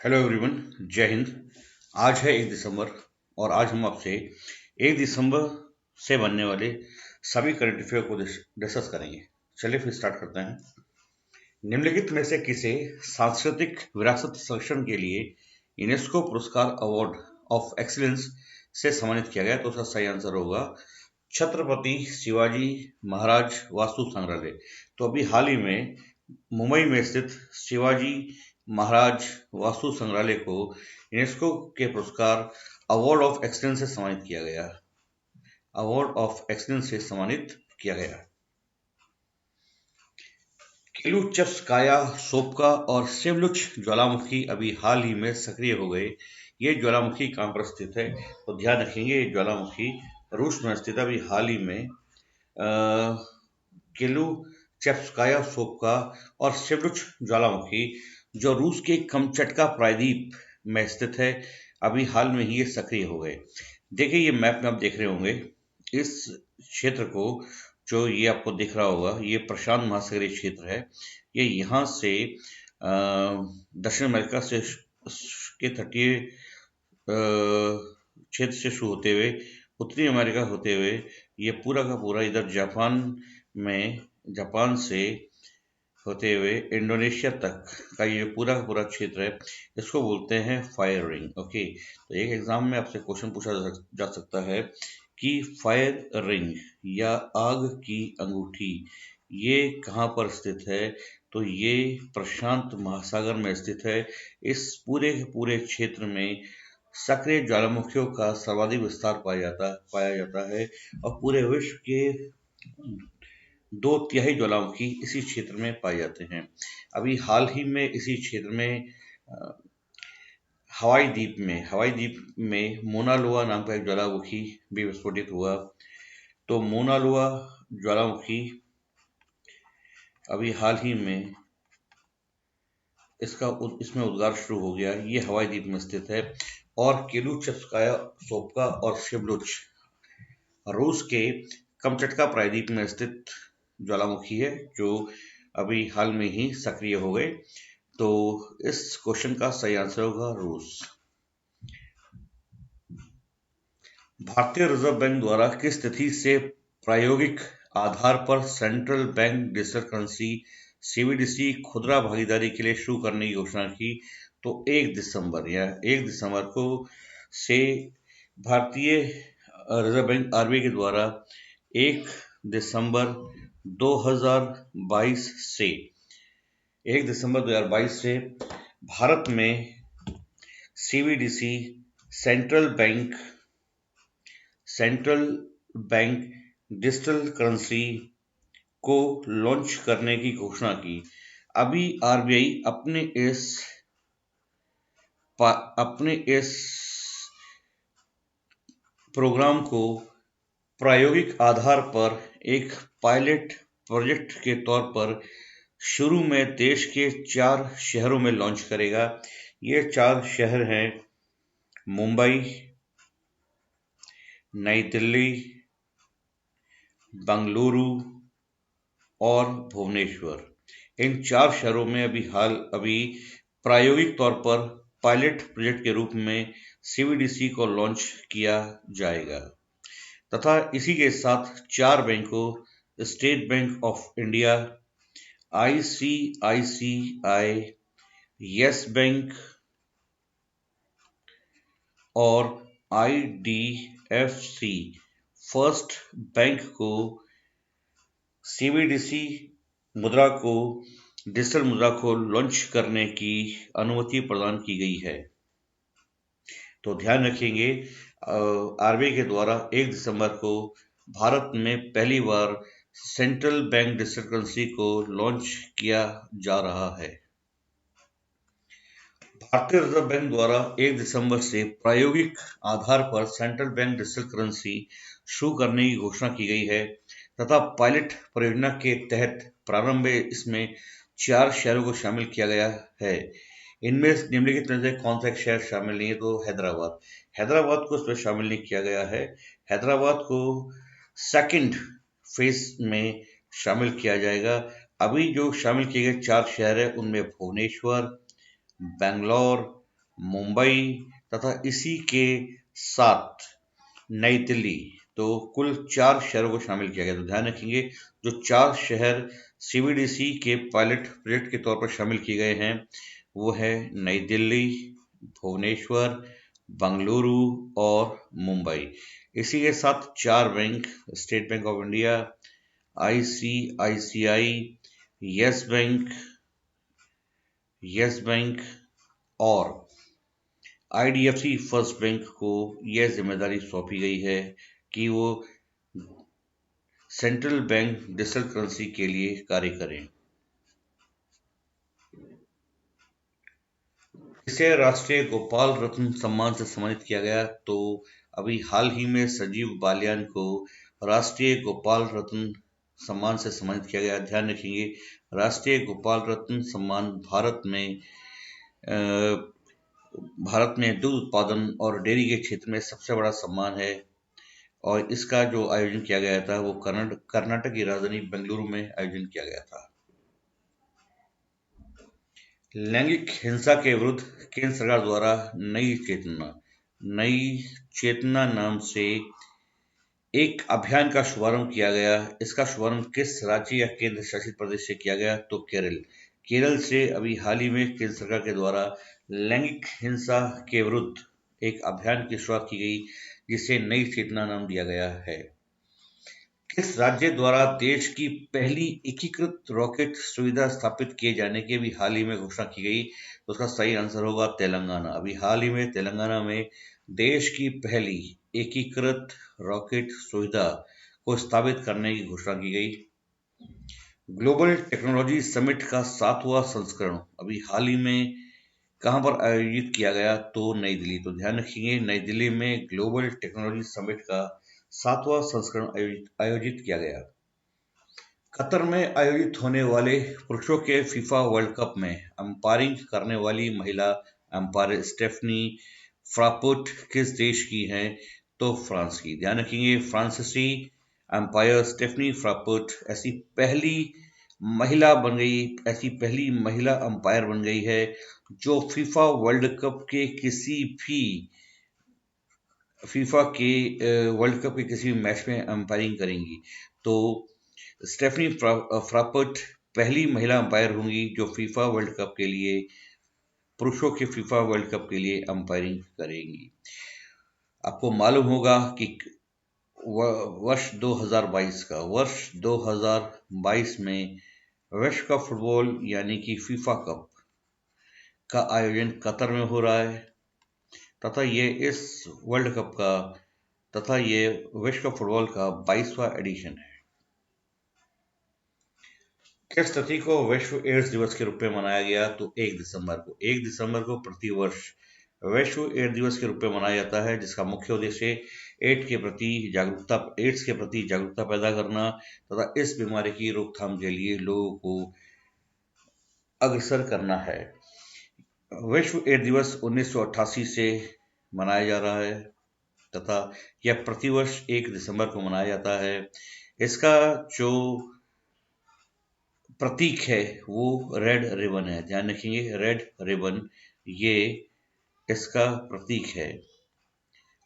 Hello everyone, जय हिंद। आज है 1 दिसंबर और आज हम आपसे 1 दिसंबर से बनने वाले सभी करंट अफेयर को डिस्कस करेंगे। चलिए फिर स्टार्ट करते हैं। निम्नलिखित में से किसे सांस्कृतिक विरासत संरक्षण के लिए यूनेस्को पुरस्कार अवार्ड ऑफ एक्सीलेंस से सम्मानित किया गया? तो उसका सही आंसर होगा छत्रपति शिवाजी महाराज वास्तु संग्रहालय। तो अभी हाल ही में मुंबई में स्थित शिवाजी महाराज वास्तु संग्रहालय को यूनेस्को के पुरस्कार अवार्ड ऑफ एक्सीलेंस से सम्मानित किया गया। अवार्ड ऑफ एक्सीलेंस से सम्मानित किया गया। केलुचस्काया सोपका और सेवलुच ज्वालामुखी अभी हाल ही में सक्रिय हो गए। ये ज्वालामुखी कहाँ पर स्थित है? तो ध्यान रखेंगे, ये ज्वालामुखी रूस में स्थित है। अभी हाल ही में केलुचस्काया सोपका और सेवलुच ज्वालामुखी जो रूस के कमचटका प्रायद्वीप में स्थित है, अभी हाल में ही ये सक्रिय हो गए। देखिए, ये मैप में आप देख रहे होंगे इस क्षेत्र को, जो ये आपको दिख रहा होगा, ये प्रशांत महासागरीय क्षेत्र है। ये यहाँ से दक्षिण अमेरिका से के तटीय क्षेत्र से शुरू होते हुए उत्तरी अमेरिका होते हुए ये पूरा का पूरा इधर जापान से होते हुए इंडोनेशिया तक का ये पूरा का पूरा क्षेत्र है। इसको बोलते हैं फायर रिंग। ओके, तो एक एग्जाम में आपसे क्वेश्चन पूछा जा सकता है कि फायर रिंग या आग की अंगूठी ये कहाँ पर स्थित है? तो ये प्रशांत महासागर में स्थित है। इस पूरे के पूरे क्षेत्र में सक्रिय ज्वालामुखियों का सर्वाधिक विस्तार पाया जाता है और पूरे विश्व के 2/3 ज्वालामुखी इसी क्षेत्र में पाए जाते हैं। अभी हाल ही में इसी क्षेत्र में हवाई द्वीप में मोना लोआ नाम का एक ज्वालामुखी भी विस्फोटित हुआ। तो मोना लोआ ज्वालामुखी अभी हाल ही में इसमें उद्गार शुरू हो गया। ये हवाई द्वीप में स्थित है। और केलुचस्काया सोपका और शिवलुच रूस के कमचटका प्रायद्वीप में स्थित ज्वालामुखी है, जो अभी हाल में ही सक्रिय हो गए। तो इस क्वेश्चन का सही आंसर होगा रूस। भारतीय रिजर्व बैंक द्वारा किस तिथि से प्रायोगिक आधार पर central bank digital currency CBDC खुदरा भागीदारी के लिए शुरू करने की घोषणा की? तो 1 दिसंबर को से भारतीय रिजर्व बैंक आरबीआई के द्वारा 1 दिसंबर 2022 से 1 दिसंबर 2022 से भारत में CBDC central bank digital currency को लॉन्च करने की घोषणा की। अभी आरबीआई अपने इस प्रोग्राम को प्रायोगिक आधार पर एक पायलट प्रोजेक्ट के तौर पर शुरू में देश के 4 शहरों में लॉन्च करेगा। ये 4 शहर हैं मुंबई, नई दिल्ली, बेंगलुरु और भुवनेश्वर। इन 4 शहरों में अभी प्रायोगिक तौर पर पायलट प्रोजेक्ट के रूप में सीबीडीसी को लॉन्च किया जाएगा। तथा इसी के साथ 4 बैंकों state bank of India, ICICI, yes bank और आईडीएफसी फर्स्ट बैंक को सीबीडीसी डिजिटल मुद्रा को लॉन्च करने की अनुमति प्रदान की गई है। तो ध्यान रखेंगे, आरबीआई के द्वारा 1 दिसंबर को भारत में पहली बार सेंट्रल बैंक डिजिटल करेंसी को लॉन्च किया जा रहा है। भारतीय रिजर्व बैंक द्वारा 1 दिसंबर से प्रायोगिक आधार पर सेंट्रल बैंक डिजिटल करेंसी शुरू करने की घोषणा की गई है तथा पायलट परियोजना के तहत प्रारंभ में इसमें 4 शहरों को शामिल किया गया है। इनमें निम्नलिखित में से कौन सा एक शहर शामिल नहीं है? तो हैदराबाद को इसमें शामिल नहीं किया गया है। हैदराबाद को सेकंड फेज में शामिल किया जाएगा। अभी जो शामिल किए गए 4 शहर है उनमें भुवनेश्वर, बेंगलोर, मुंबई तथा इसी के साथ नई दिल्ली, तो कुल 4 शहरों को शामिल किया गया। तो ध्यान रखेंगे, जो 4 शहर सीबीडीसी के पायलट प्रोजेक्ट के तौर पर शामिल किए गए हैं वो है नई दिल्ली, भुवनेश्वर, बंगलुरु और मुंबई। इसी के साथ 4 bank, state bank of India, ICICI, yes bank, और आईडीएफसी फर्स्ट बैंक को यह जिम्मेदारी सौंपी गई है कि वो सेंट्रल बैंक डिजिटल करेंसी के लिए कार्य करें। इसे राष्ट्रीय गोपाल रत्न सम्मान से सम्मानित किया गया। तो अभी हाल ही में संजीव बालियान को राष्ट्रीय गोपाल रत्न सम्मान से सम्मानित किया गया। ध्यान रखेंगे, राष्ट्रीय गोपाल रत्न सम्मान भारत में दूध उत्पादन और डेयरी के क्षेत्र में सबसे बड़ा सम्मान है और इसका जो आयोजन किया गया था वो कर्नाटक की राजधानी बेंगलुरु में आयोजन किया गया था। लैंगिक हिंसा के विरुद्ध केंद्र सरकार द्वारा नई चेतना नाम से एक अभियान का शुभारंभ किया गया। इसका शुभारंभ किस राज्य या केंद्र शासित प्रदेश से किया गया? तो केरल से अभी हाल ही में केंद्र सरकार के द्वारा लैंगिक हिंसा के विरुद्ध एक अभियान की शुरुआत की गई जिसे नई चेतना नाम दिया गया है। किस राज्य द्वारा देश की पहली एकीकृत रॉकेट सुविधा स्थापित किए जाने की भी हाल ही में घोषणा की गई? तो उसका सही आंसर होगा तेलंगाना। अभी हाल ही में तेलंगाना में देश की पहली एकीकृत रॉकेट सुविधा को स्थापित करने की घोषणा की गई। ग्लोबल टेक्नोलॉजी समिट का 7वां संस्करण अभी हाल ही में कहां पर आयोजित किया गया? तो नई दिल्ली। तो ध्यान रखिए, नई दिल्ली में ग्लोबल टेक्नोलॉजी समिट का 7वां संस्करण आयोजित किया गया। कतर में आयोजित होने वाले पुरुषों के फीफा वर्ल्ड कप में अंपायरिंग करने वाली महिला अंपायर स्टेफनी फ्रापुट किस देश की हैं? तो फ्रांस की। ध्यान रखेंगे, फ्रांसीसी अंपायर स्टेफनी फ्रापुट ऐसी पहली महिला अंपायर बन गई है जो फीफा वर्ल्ड कप के किसी मैच में अंपायरिंग करेंगी। तो स्टेफनी फ्रापुट पहली महिला अंपायर होंगी जो पुरुषों के फीफा वर्ल्ड कप के लिए अंपायरिंग करेंगी। आपको मालूम होगा कि वर्ष 2022 में विश्व कप फुटबॉल यानी कि फीफा कप का आयोजन कतर में हो रहा है तथा ये विश्व कप फुटबॉल का 22वां एडिशन है। किस तिथि को विश्व एड्स दिवस के रूप में मनाया गया? तो 1 दिसंबर को प्रतिवर्ष विश्व एड्स दिवस के रूप में मनाया जाता है जिसका मुख्य उद्देश्य एड्स के प्रति जागरूकता पैदा करना तथा इस बीमारी की रोकथाम के लिए लोगों को अग्रसर करना है। विश्व एड्स दिवस 1988 से मनाया जा रहा है तथा यह प्रतिवर्ष 1 दिसंबर को मनाया जाता है। इसका जो प्रतीक है वो रेड रिबन है। ध्यान रखेंगे, रेड रिबन ये इसका प्रतीक है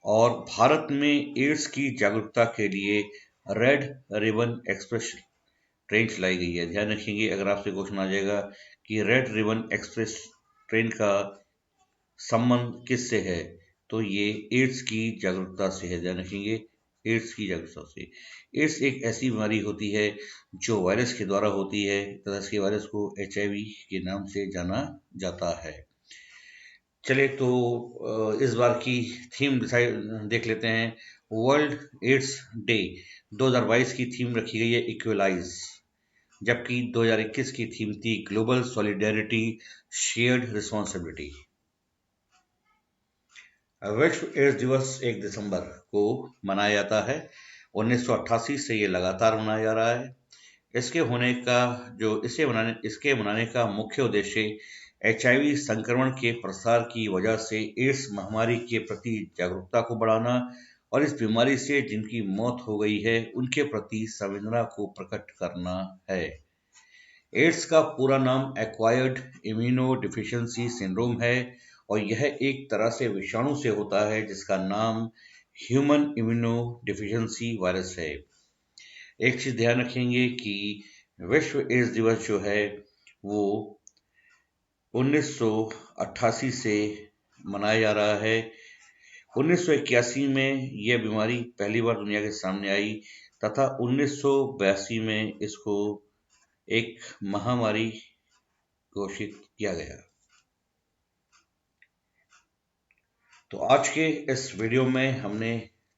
और भारत में एड्स की जागरूकता के लिए रेड रिबन एक्सप्रेस ट्रेन चलाई गई है। ध्यान रखेंगे, अगर आपसे क्वेश्चन आ जाएगा कि रेड रिबन एक्सप्रेस ट्रेन का संबंध किससे है तो ये एड्स की जागरूकता से है। ध्यान रखेंगे, एड्स की जागरूकता से। एड्स एक ऐसी बीमारी होती है जो वायरस के द्वारा होती है तथा इसके वायरस को HIV के नाम से जाना जाता है। चलिए, तो इस बार की थीम देख लेते हैं। वर्ल्ड एड्स डे 2022 की थीम रखी गई है इक्वलाइज, जबकि 2021 की थीम थी ग्लोबल सॉलिडेरिटी शेयर्ड रिस्पॉन्सिबिलिटी। विश्व एड्स दिवस 1 दिसंबर को मनाया जाता है। 1988 से ये लगातार मनाया जा रहा है। इसके मनाने का मुख्य उद्देश्य HIV संक्रमण के प्रसार की वजह से एड्स महामारी के प्रति जागरूकता को बढ़ाना और इस बीमारी से जिनकी मौत हो गई है उनके प्रति संवेदना को प्रकट करना है। एड्स का पूरा नाम एक्वायर्ड इम्यूनोडेफिशिएंसी सिंड्रोम है और यह एक तरह से विषाणु से होता है जिसका नाम ह्यूमन इम्यूनो डिफिशियंसी वायरस है। एक चीज ध्यान रखेंगे कि विश्व एड्स दिवस जो है वो 1988 से मनाया जा रहा है। 1981 में यह बीमारी पहली बार दुनिया के सामने आई तथा 1982 में इसको एक महामारी घोषित किया गया। तो आज के इस वीडियो में हमने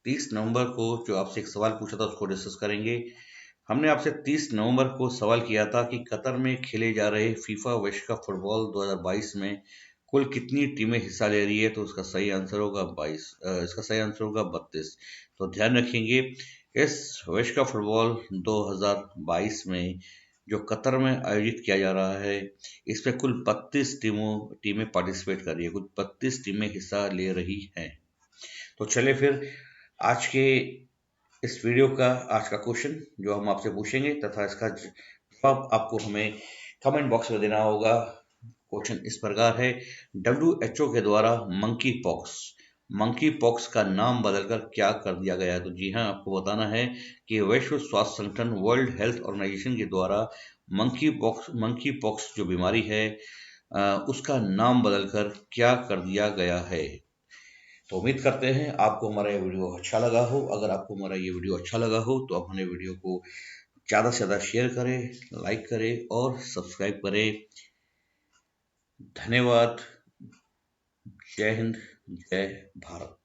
30 नवंबर को जो आपसे एक सवाल पूछा था उसको डिस्कस करेंगे। हमने आपसे 30 नवंबर को सवाल किया था कि कतर में खेले जा रहे फीफा विश्व कप फुटबॉल 2022 में कुल कितनी टीमें हिस्सा ले रही है, तो उसका सही आंसर होगा 22। इसका सही आंसर होगा 32। तो ध्यान रखेंगे इस विश्व कप फुटबॉल 2022 में जो कतर में आयोजित किया जा रहा है इसमें कुल 32 टीमें पार्टिसिपेट कर रही है, कुल 32 टीमें हिस्सा ले रही हैं। तो चले फिर आज के इस वीडियो का आज का क्वेश्चन जो हम आपसे पूछेंगे तथा इसका जवाब आपको हमें कमेंट बॉक्स में देना होगा। क्वेश्चन इस प्रकार है, WHO के द्वारा मंकी पॉक्स का नाम बदलकर क्या कर दिया गया है? तो जी हाँ, आपको बताना है कि विश्व स्वास्थ्य संगठन वर्ल्ड हेल्थ ऑर्गेनाइजेशन के द्वारा मंकी पॉक्स जो बीमारी है उसका नाम बदलकर क्या कर दिया गया है। तो उम्मीद करते हैं आपको हमारा ये वीडियो अच्छा लगा हो। अगर आपको हमारा ये वीडियो अच्छा लगा हो तो आप हमारे वीडियो को ज़्यादा से ज़्यादा शेयर करें, लाइक करें और सब्सक्राइब करें। धन्यवाद। जय हिंद, जय भारत।